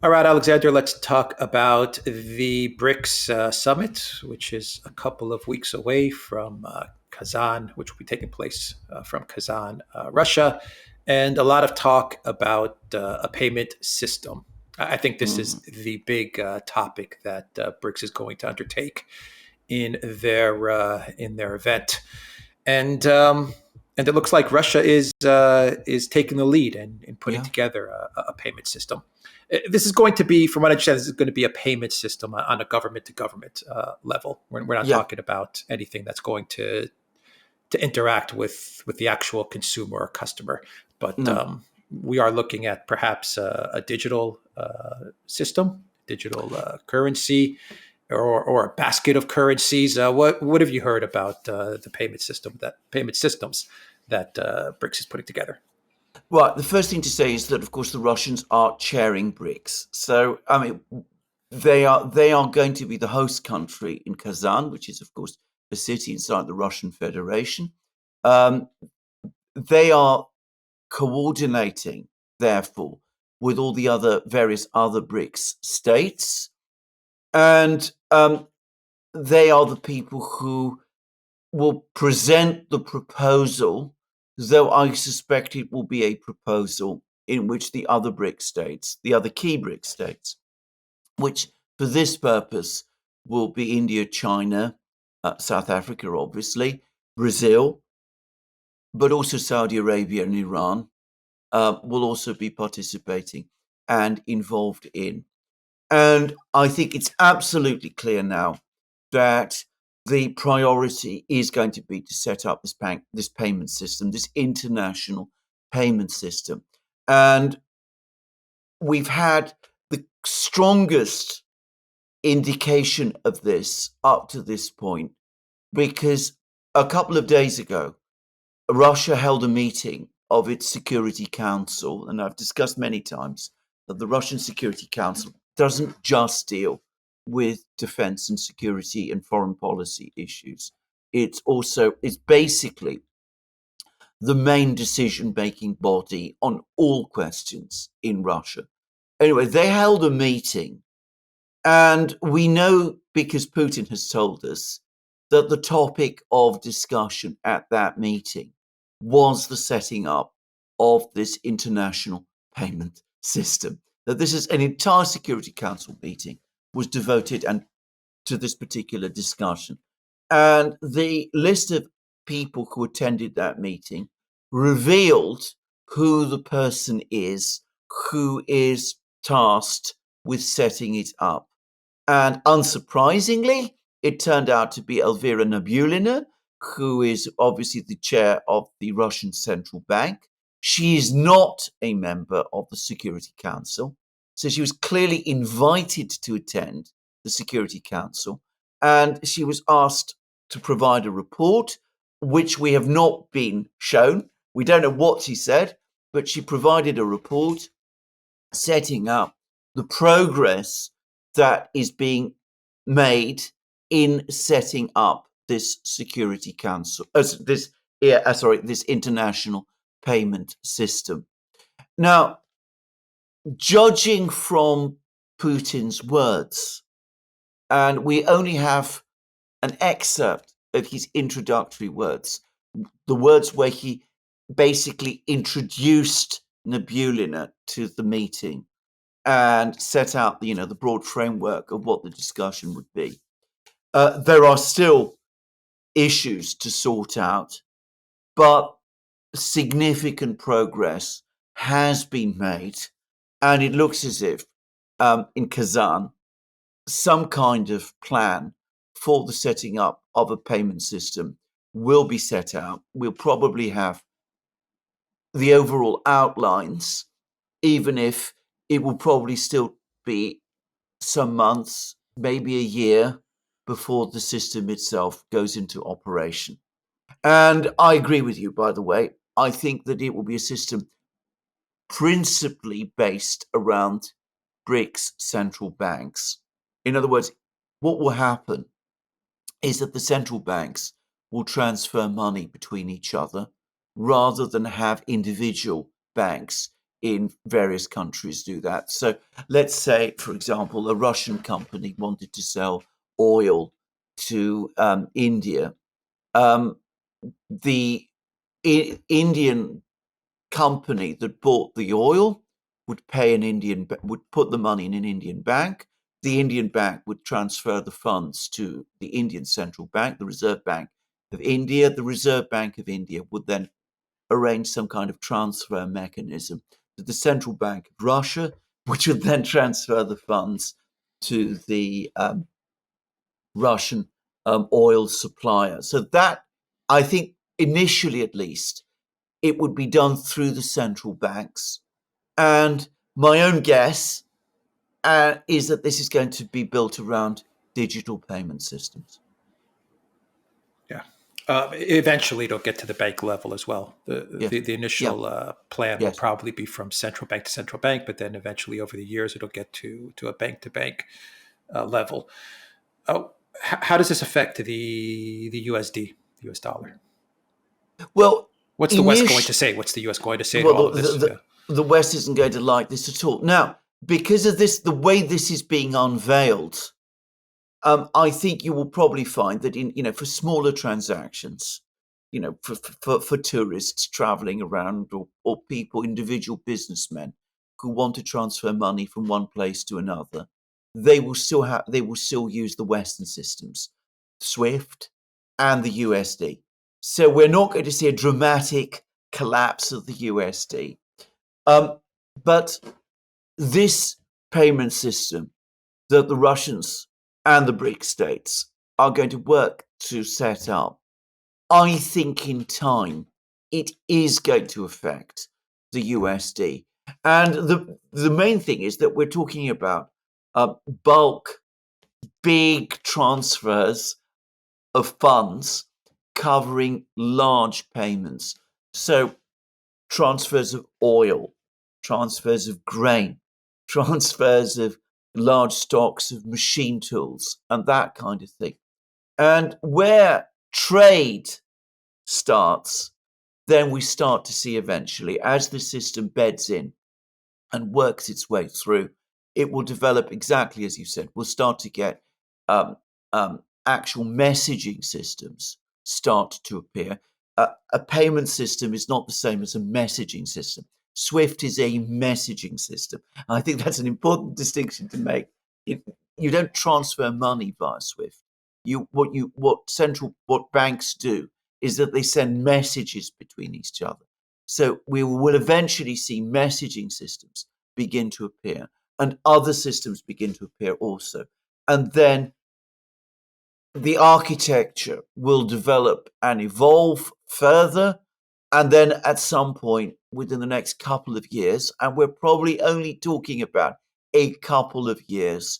All right, Alexander, let's talk about the BRICS summit, which is a couple of weeks away from Kazan, which will be taking place from Kazan, Russia, and a lot of talk about a payment system. I think this is Mhm. the big topic that BRICS is going to undertake in their event, and um, and it looks like Russia is taking the lead in putting Yeah, together a payment system. This is going to be, from what I understand, this is going to be a payment system on a government to government level. We're not yeah, talking about anything that's going to interact with the actual consumer or customer, but no. we are looking at perhaps a digital system, digital currency, or a basket of currencies. What have you heard about the payment systems that BRICS is putting together? Right. The first thing to say is that, of course, the Russians are chairing BRICS. So, I mean, they are going to be the host country in Kazan, which is, of course, a city inside the Russian Federation. Um, they are coordinating, therefore, with all the other various other BRICS states, and they are the people who will present the proposal, though I suspect it will be a proposal in which the other BRIC states, the other key BRIC states, which for this purpose will be India, China, South Africa, obviously, Brazil, but also Saudi Arabia and Iran will also be participating and involved in. And I think it's absolutely clear now that the priority is going to be to set up this payment system, this international payment system. And we've had the strongest indication of this up to this point because a couple of days ago, Russia held a meeting of its Security Council, and I've discussed many times that the Russian Security Council doesn't just deal with defense and security and foreign policy issues. It's basically the main decision making body on all questions in Russia. Anyway, they held a meeting, and we know because Putin has told us that the topic of discussion at that meeting was the setting up of this international payment system. That this is an entire Security Council meeting was devoted and to this particular discussion. And the list of people who attended that meeting revealed who the person is who is tasked with setting it up. And unsurprisingly, it turned out to be Elvira Nabulina, who is obviously the chair of the Russian Central Bank. She is not a member of the Security Council. So she was clearly invited to attend the Security Council. And she was asked to provide a report, which we have not been shown. We don't know what she said, but she provided a report setting up the progress that is being made in setting up this Security Council, this international payment system. Now, judging from Putin's words, and we only have an excerpt of his introductory words, the words where he basically introduced Nabulina to the meeting and set out the broad framework of what the discussion would be. There are still issues to sort out, but significant progress has been made, and it looks as if in Kazan some kind of plan for the setting up of a payment system will be set out. We'll probably have the overall outlines, even if it will probably still be some months, maybe a year before the system itself goes into operation. And I agree with you, by the way. I think that it will be a system principally based around BRICS central banks. In other words, what will happen is that the central banks will transfer money between each other rather than have individual banks in various countries do that. So let's say, for example, a Russian company wanted to sell oil to India. Um, the Indian company that bought the oil would pay would put the money in an Indian bank. The Indian bank would transfer the funds to the Indian central bank, the Reserve Bank of India. The Reserve Bank of India would then arrange some kind of transfer mechanism to the central bank of Russia, which would then transfer the funds to the Russian oil supplier. So that, I think, initially at least, it would be done through the central banks. And my own guess is that this is going to be built around digital payment systems. Yeah. Eventually, it'll get to the bank level as well. Yeah. The Yeah. initial plan will Yes. probably be from central bank, but then eventually, over the years, it'll get to a bank to bank level. How does this affect the USD, the US dollar? Well, What's the West going to say? What's the US going to say to well, all of this? the West isn't going to like this at all. Now, because of this, the way this is being unveiled, I think you will probably find that for smaller transactions, for tourists traveling around, or people, individual businessmen who want to transfer money from one place to another, they will still use the Western systems, SWIFT and the USD. So we're not going to see a dramatic collapse of the USD. But this payment system that the Russians and the BRICS states are going to work to set up, I think in time it is going to affect the USD. And the main thing is that we're talking about bulk, big transfers of funds covering large payments. So transfers of oil, transfers of grain, transfers of large stocks of machine tools, and that kind of thing. And where trade starts, then we start to see eventually, as the system beds in and works its way through, it will develop exactly as you said. We'll start to get um, actual messaging systems start to appear. A payment system is not the same as a messaging system. Swift is a messaging system. I think that's an important distinction to make. You don't transfer money via Swift. What banks do is that they send messages between each other. So we will eventually see messaging systems begin to appear, and other systems begin to appear also. And then the architecture will develop and evolve further. And then at some point within the next couple of years, and we're probably only talking about a couple of years,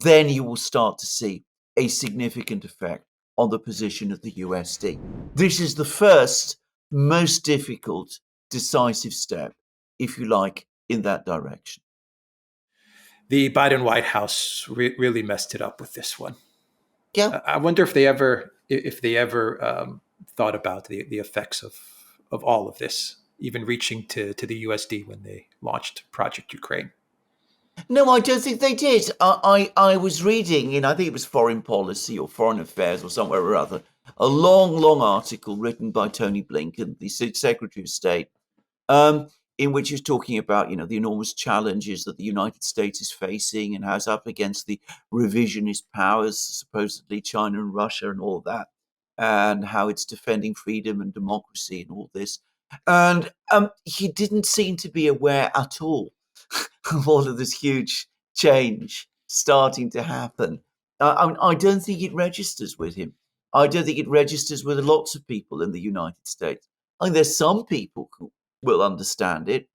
then you will start to see a significant effect on the position of the USD. This is the first, most difficult, decisive step, if you like, in that direction. The Biden White House really messed it up with this one. Yeah. I wonder if they ever thought about the effects of all of this, even reaching to the USD when they launched Project Ukraine. No, I don't think they did. I was reading I think it was Foreign Policy or Foreign Affairs or somewhere or other, a long article written by Tony Blinken, the Secretary of State, in which he's talking about, the enormous challenges that the United States is facing and how it's up against the revisionist powers, supposedly China and Russia and all that, and how it's defending freedom and democracy and all this. And he didn't seem to be aware at all of all of this huge change starting to happen. I don't think it registers with him. I don't think it registers with lots of people in the United States. I think there's some people who will understand it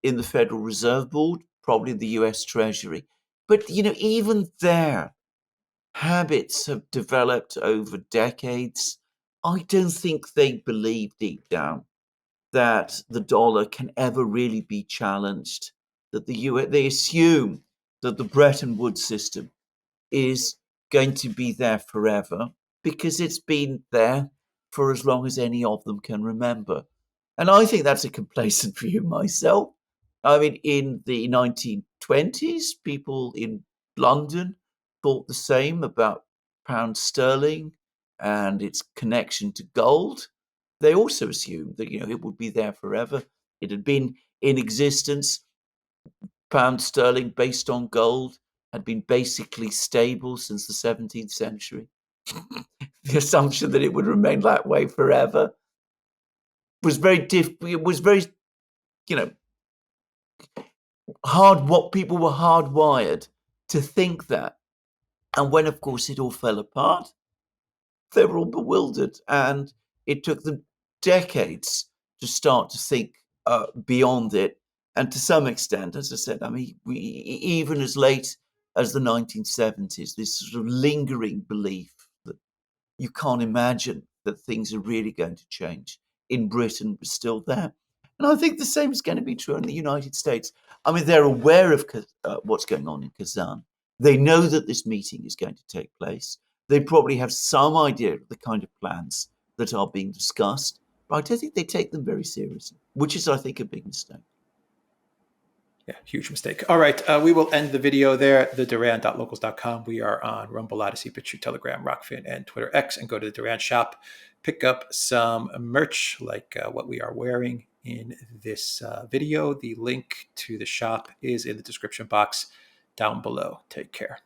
in the Federal Reserve Board, probably the US Treasury. But, even their habits have developed over decades. I don't think they believe deep down that the dollar can ever really be challenged, that they assume that the Bretton Woods system is going to be there forever because it's been there for as long as any of them can remember. And I think that's a complacent view myself. I mean, in the 1920s, people in London thought the same about pound sterling and its connection to gold. They also assumed that, it would be there forever. It had been in existence. Pound sterling based on gold had been basically stable since the 17th century. The assumption that it would remain that way forever was very it was very, you know, what people were hardwired to think that. And when, of course, it all fell apart, they were all bewildered, and it took them decades to start to think beyond it. And to some extent, as I said, I mean, even as late as the 1970s, this sort of lingering belief that you can't imagine that things are really going to change in Britain was still there. And I think the same is going to be true in the United States. I mean, they're aware of what's going on in Kazan. They know that this meeting is going to take place. They probably have some idea of the kind of plans that are being discussed, but I don't think they take them very seriously, which is, I think, a big mistake. Yeah, huge mistake. All right, we will end the video there. TheDuran.locals.com. We are on Rumble, Odyssey, BitChute, Telegram, Rockfin, and Twitter X. And go to the Duran shop. Pick up some merch like what we are wearing in this video. The link to the shop is in the description box down below. Take care.